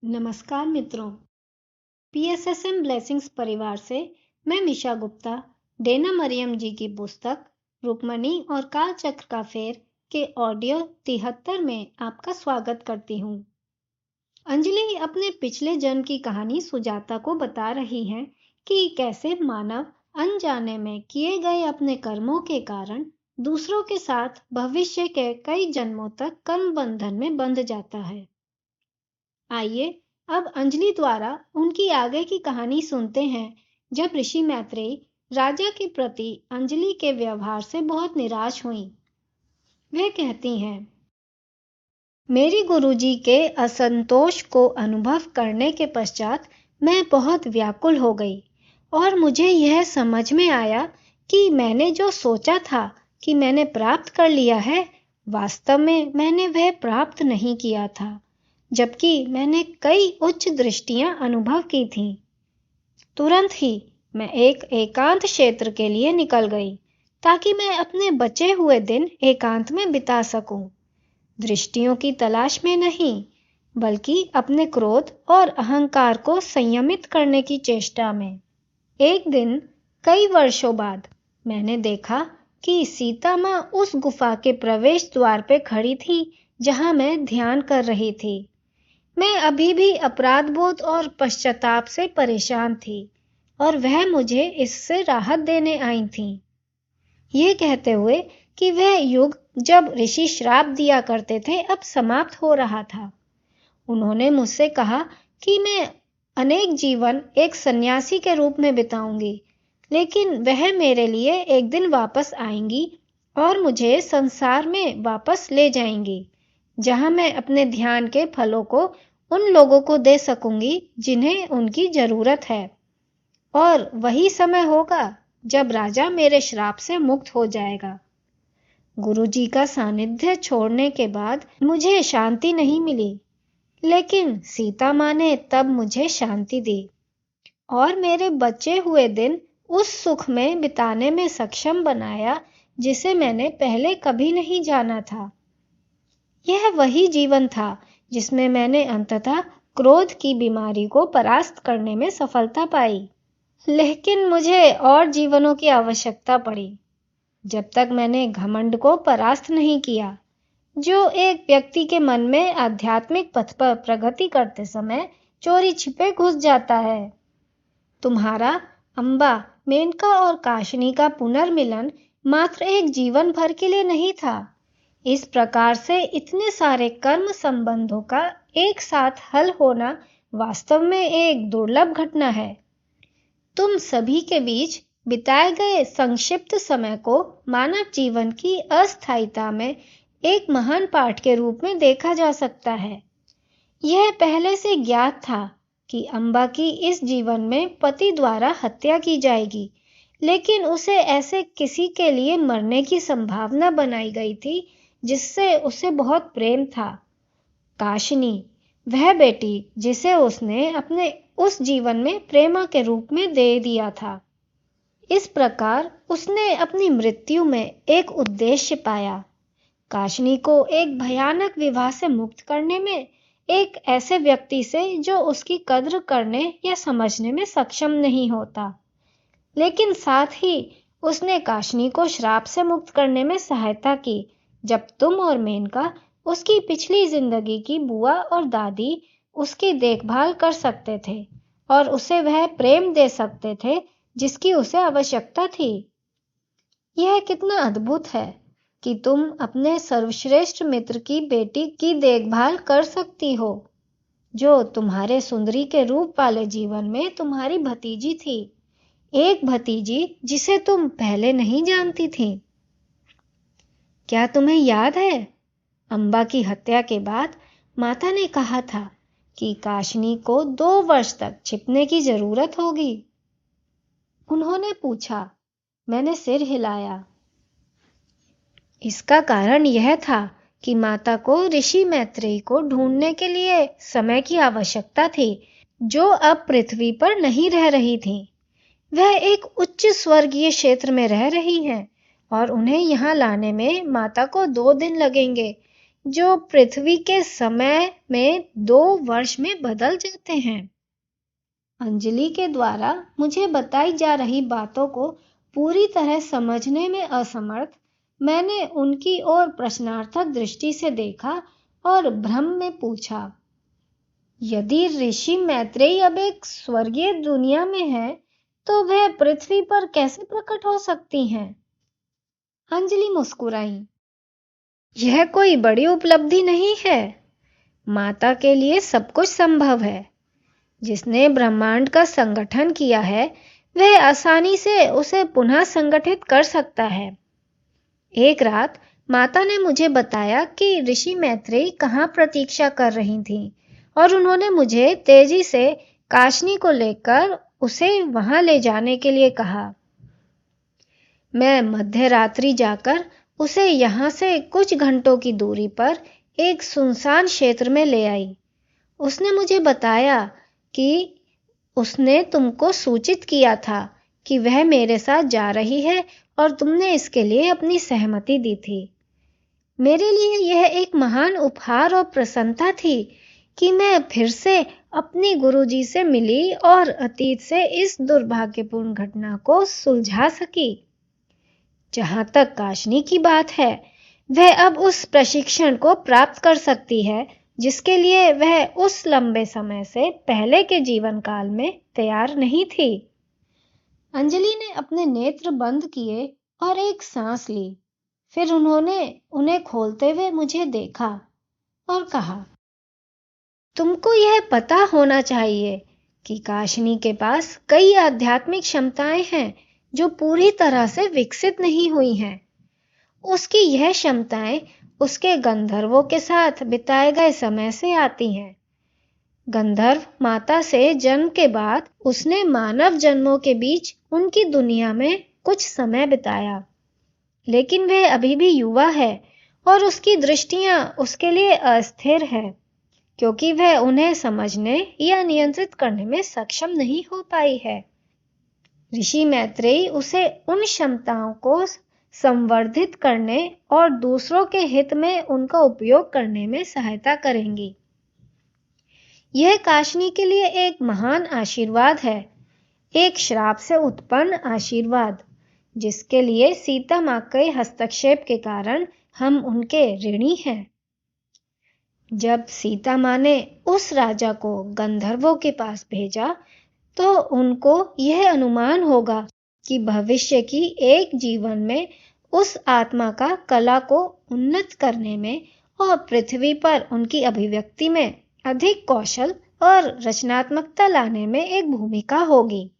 नमस्कार मित्रों, PSSM blessings परिवार से मैं मिशा गुप्ता डेना मरियम जी की पुस्तक रुक्मणी और कालचक्र का फेर के ऑडियो 73 में आपका स्वागत करती हूँ। अंजलि अपने पिछले जन्म की कहानी सुजाता को बता रही है कि कैसे मानव अनजाने में किए गए अपने कर्मों के कारण दूसरों के साथ भविष्य के कई जन्मों तक कर्म बंधन में बंध जाता है। आइए अब अंजलि द्वारा उनकी आगे की कहानी सुनते हैं, जब ऋषि मैत्रेयी राजा के प्रति अंजलि के व्यवहार से बहुत निराश हुईं। वे कहती हैं, मेरी गुरुजी के असंतोष को अनुभव करने के पश्चात मैं बहुत व्याकुल हो गई और मुझे यह समझ में आया कि मैंने जो सोचा था कि मैंने प्राप्त कर लिया है, वास्तव में मैंने वह प्राप्त नहीं किया था, जबकि मैंने कई उच्च दृष्टियां अनुभव की थीं। तुरंत ही मैं एक एकांत क्षेत्र के लिए निकल गई ताकि मैं अपने बचे हुए दिन एकांत में बिता सकूं, दृष्टियों की तलाश में नहीं, बल्कि अपने क्रोध और अहंकार को संयमित करने की चेष्टा में। एक दिन कई वर्षों बाद मैंने देखा कि सीता माँ उस गुफा के प्रवेश द्वार पे खड़ी थी जहां मैं ध्यान कर रही थी। मैं अभी भी अपराध बोध और पश्चाताप से परेशान थी और वह मुझे इससे राहत देने आई थी, ये कहते हुए कि वह युग जब ऋषि श्राप दिया करते थे अब समाप्त हो रहा था। उन्होंने मुझसे कहा कि मैं अनेक जीवन एक सन्यासी के रूप में बिताऊंगी, लेकिन वह मेरे लिए एक दिन वापस आएंगी और मुझे संसार में वापस ले जाएंगी, जहां मैं अपने ध्यान के फलों को उन लोगों को दे सकूंगी जिन्हें उनकी जरूरत है। और वही समय होगा जब राजा मेरे श्राप से मुक्त हो जाएगा। गुरुजी का सानिध्य छोड़ने के बाद मुझे शांति नहीं मिली, लेकिन सीता माँ ने तब मुझे शांति दी और मेरे बचे हुए दिन उस सुख में बिताने में सक्षम बनाया जिसे मैंने पहले कभी नहीं जाना था। यह वही जीवन था जिसमें मैंने अंततः क्रोध की बीमारी को परास्त करने में सफलता पाई। लेकिन मुझे और जीवनों की आवश्यकता पड़ी जब तक मैंने घमंड को परास्त नहीं किया, जो एक व्यक्ति के मन में आध्यात्मिक पथ पर प्रगति करते समय चोरी छिपे घुस जाता है। तुम्हारा अंबा, मेनका और काशनी का पुनर्मिलन मात्र एक जीवन भर के लिए नहीं था। इस प्रकार से इतने सारे कर्म संबंधों का एक साथ हल होना वास्तव में एक दुर्लभ घटना है। तुम सभी के बीच बिताए गए संक्षिप्त समय को मानव जीवन की अस्थायीता में एक महान पाठ के रूप में देखा जा सकता है। यह पहले से ज्ञात था कि अंबा की इस जीवन में पति द्वारा हत्या की जाएगी, लेकिन उसे ऐसे किसी के लिए मरने की संभावना बनाई गई थी जिससे उसे बहुत प्रेम था। काशनी, वह बेटी जिसे उसने अपने उस जीवन में प्रेमा के रूप में दे दिया था। इस प्रकार उसने अपनी मृत्यु में एक उद्देश्य पाया, काशनी को एक भयानक विवाह से मुक्त करने में, एक ऐसे व्यक्ति से जो उसकी कद्र करने या समझने में सक्षम नहीं होता। लेकिन साथ ही उसने काशनी को श्राप से मुक्त करने में सहायता की, जब तुम और मेनका उसकी पिछली जिंदगी की बुआ और दादी उसकी देखभाल कर सकते थे और उसे वह प्रेम दे सकते थे जिसकी उसे आवश्यकता थी। यह कितना अद्भुत है कि तुम अपने सर्वश्रेष्ठ मित्र की बेटी की देखभाल कर सकती हो, जो तुम्हारे सुंदरी के रूप वाले जीवन में तुम्हारी भतीजी थी, एक भतीजी जिसे तुम पहले नहीं जानती थी। क्या तुम्हें याद है, अंबा की हत्या के बाद माता ने कहा था कि काशनी को 2 वर्ष तक छिपने की जरूरत होगी? उन्होंने पूछा। मैंने सिर हिलाया। इसका कारण यह था कि माता को ऋषि मैत्रेयी को ढूंढने के लिए समय की आवश्यकता थी, जो अब पृथ्वी पर नहीं रह रही थी। वह एक उच्च स्वर्गीय क्षेत्र में रह रही हैं और उन्हें यहाँ लाने में माता को 2 दिन लगेंगे। जो पृथ्वी के समय में 2 वर्ष में बदल जाते हैं। अंजलि के द्वारा मुझे बताई जा रही बातों को पूरी तरह समझने में असमर्थ मैंने उनकी ओर प्रश्नार्थक दृष्टि से देखा और भ्रम में पूछा, यदि ऋषि मैत्रेयी अब एक स्वर्गीय दुनिया में है तो वह पृथ्वी पर कैसे प्रकट हो सकती हैं? अंजलि मुस्कुराई। यह कोई बड़ी उपलब्धि नहीं है। माता के लिए सब कुछ संभव है। जिसने ब्रह्मांड का संगठन किया है वह आसानी से उसे पुनः संगठित कर सकता है। एक रात माता ने मुझे बताया कि ऋषि मैत्रेयी कहाँ प्रतीक्षा कर रही थीं और उन्होंने मुझे तेजी से काशनी को लेकर उसे वहां ले जाने के लिए कहा। मैं मध्य रात्रि जाकर उसे यहाँ से कुछ घंटों की दूरी पर एक सुनसान क्षेत्र में ले आई। उसने मुझे बताया कि उसने तुमको सूचित किया था कि वह मेरे साथ जा रही है और तुमने इसके लिए अपनी सहमति दी थी। मेरे लिए यह एक महान उपहार और प्रसन्नता थी कि मैं फिर से अपनी गुरुजी से मिली और अतीत से इस दुर्भाग्यपूर्ण घटना को सुलझा सकी। जहां तक काशनी की बात है, वह अब उस प्रशिक्षण को प्राप्त कर सकती है जिसके लिए वह उस लंबे समय से पहले के जीवन काल में तैयार नहीं थी। अंजलि ने अपने नेत्र बंद किए और एक सांस ली। फिर उन्होंने उन्हें खोलते हुए मुझे देखा और कहा, तुमको यह पता होना चाहिए कि काशनी के पास कई आध्यात्मिक क्षमताएं हैं जो पूरी तरह से विकसित नहीं हुई हैं। उसकी यह क्षमताएं उसके गंधर्वों के साथ बिताए गए समय से आती हैं। गंधर्व माता से जन्म के बाद उसने मानव जन्मों के बीच उनकी दुनिया में कुछ समय बिताया, लेकिन वह अभी भी युवा है और उसकी दृष्टियां उसके लिए अस्थिर है क्योंकि वह उन्हें समझने या नियंत्रित करने में सक्षम नहीं हो पाई है। ऋषि मैत्रेयी उसे उन क्षमताओं को संवर्धित करने और दूसरों के हित में उनका उपयोग करने में सहायता करेंगी। यह काशनी के लिए एक महान आशीर्वाद है, एक श्राप से उत्पन्न आशीर्वाद, जिसके लिए सीता मां के हस्तक्षेप के कारण हम उनके ऋणी हैं। जब सीता मां ने उस राजा को गंधर्वों के पास भेजा तो उनको यह अनुमान होगा कि भविष्य की एक जीवन में उस आत्मा का कला को उन्नत करने में और पृथ्वी पर उनकी अभिव्यक्ति में अधिक कौशल और रचनात्मकता लाने में एक भूमिका होगी।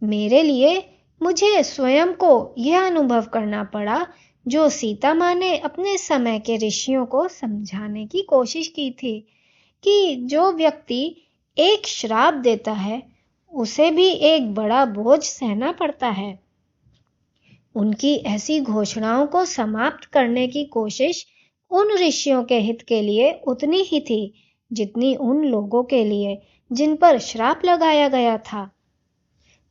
मेरे लिए मुझे स्वयं को यह अनुभव करना पड़ा जो सीता मां ने अपने समय के ऋषियों को समझाने की कोशिश की थी कि जो व्यक्ति एक श्राप देता है उसे भी एक बड़ा बोझ सहना पड़ता है। उनकी ऐसी घोषणाओं को समाप्त करने की कोशिश उन ऋषियों के हित के लिए उतनी ही थी जितनी उन लोगों के लिए जिन पर श्राप लगाया गया था।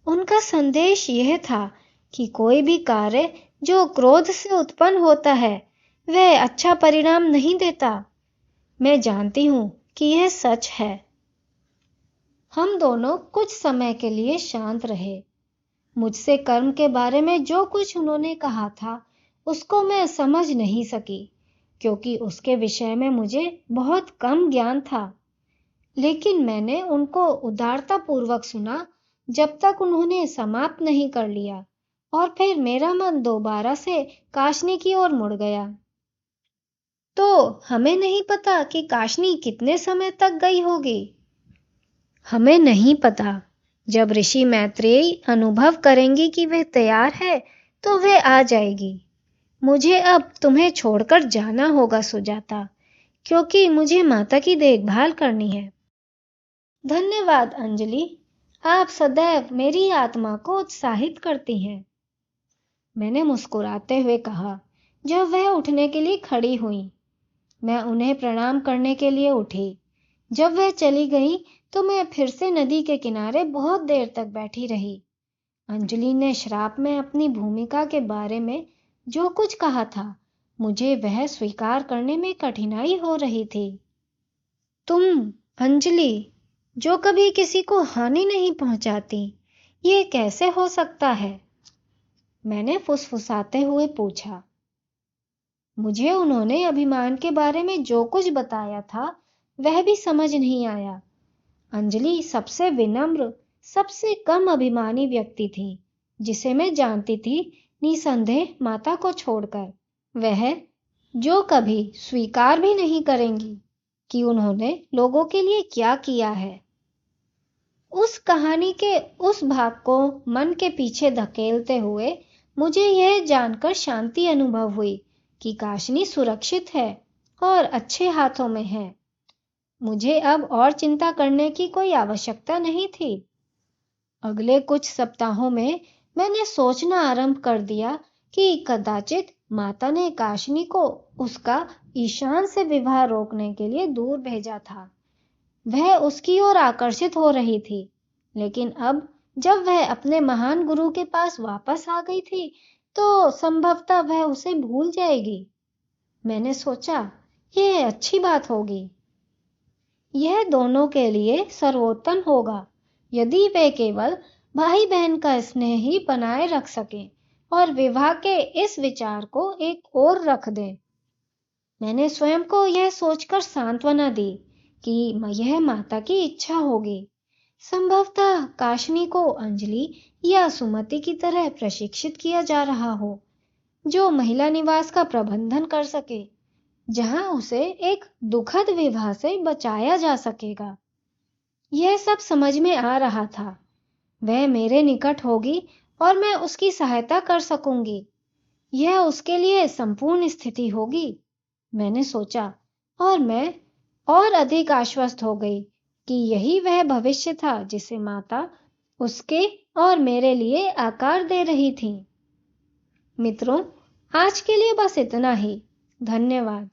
उनका संदेश यह था कि कोई भी कार्य जो क्रोध से उत्पन्न होता है वह अच्छा परिणाम नहीं देता। मैं जानती हूं कि यह सच है। हम दोनों कुछ समय के लिए शांत रहे। मुझसे कर्म के बारे में जो कुछ उन्होंने कहा था उसको मैं समझ नहीं सकी क्योंकि उसके विषय में मुझे बहुत कम ज्ञान था, लेकिन मैंने उनको उदारतापूर्वक सुना जब तक उन्होंने समाप्त नहीं कर लिया और फिर मेरा मन दोबारा से काशनी की ओर मुड़ गया। तो हमें नहीं पता कि काशनी कितने समय तक गई होगी। हमें नहीं पता। जब ऋषि मैत्रेयी अनुभव करेंगी कि वह तैयार है तो वह आ जाएगी। मुझे अब तुम्हें छोड़कर जाना होगा सुजाता, क्योंकि मुझे माता की देखभाल करनी है। धन्यवाद अंजलि, आप सदैव मेरी आत्मा को उत्साहित करती हैं। मैंने मुस्कुराते हुए कहा जब वह उठने के लिए खड़ी हुई। मैं उन्हें प्रणाम करने के लिए उठी। जब वह चली गई तो मैं फिर से नदी के किनारे बहुत देर तक बैठी रही। अंजलि ने श्राप में अपनी भूमिका के बारे में जो कुछ कहा था मुझे वह स्वीकार करने में कठिनाई हो रही थी। तुम, अंजलि, जो कभी किसी को हानि नहीं पहुंचाती, ये कैसे हो सकता है? मैंने फुसफुसाते हुए पूछा। मुझे उन्होंने अभिमान के बारे में जो कुछ बताया था वह भी समझ नहीं आया। अंजलि सबसे विनम्र, सबसे कम अभिमानी व्यक्ति थी जिसे मैं जानती थी, निसंदेह माता को छोड़कर। वह जो कभी स्वीकार भी नहीं करेंगी कि उन्होंने लोगों के लिए क्या किया है। उस कहानी के उस भाग को मन के पीछे धकेलते हुए मुझे यह जानकर शांति अनुभव हुई कि काशनी सुरक्षित है और अच्छे हाथों में है। मुझे अब और चिंता करने की कोई आवश्यकता नहीं थी। अगले कुछ सप्ताहों में मैंने सोचना आरंभ कर दिया कि कदाचित माता ने काशनी को उसका ईशान से विवाह रोकने के लिए दूर भेजा था। वह उसकी ओर आकर्षित हो रही थी, लेकिन अब जब वह अपने महान गुरु के पास वापस आ गई थी तो संभवतः वह उसे भूल जाएगी। मैंने सोचा, यह अच्छी बात होगी। यह दोनों के लिए सर्वोत्तम होगा यदि वे केवल भाई बहन का स्नेह ही बनाए रख सकें और विवाह के इस विचार को एक ओर रख दें। मैंने स्वयं को यह सोचकर सांत्वना दी कि यह माता की इच्छा होगी। संभवतः काशनी को अंजलि या सुमति की तरह प्रशिक्षित किया जा रहा हो, जो महिला निवास का प्रबंधन कर सके, जहां उसे एक दुखद विवाह से बचाया जा सकेगा। यह सब समझ में आ रहा था। वह मेरे निकट होगी और मैं उसकी सहायता कर सकूंगी। यह उसके लिए संपूर्ण स्थिति होगी, मैंने सोचा, और मैं और अधिक आश्वस्त हो गई कि यही वह भविष्य था जिसे माता उसके और मेरे लिए आकार दे रही थी। मित्रों, आज के लिए बस इतना ही। धन्यवाद।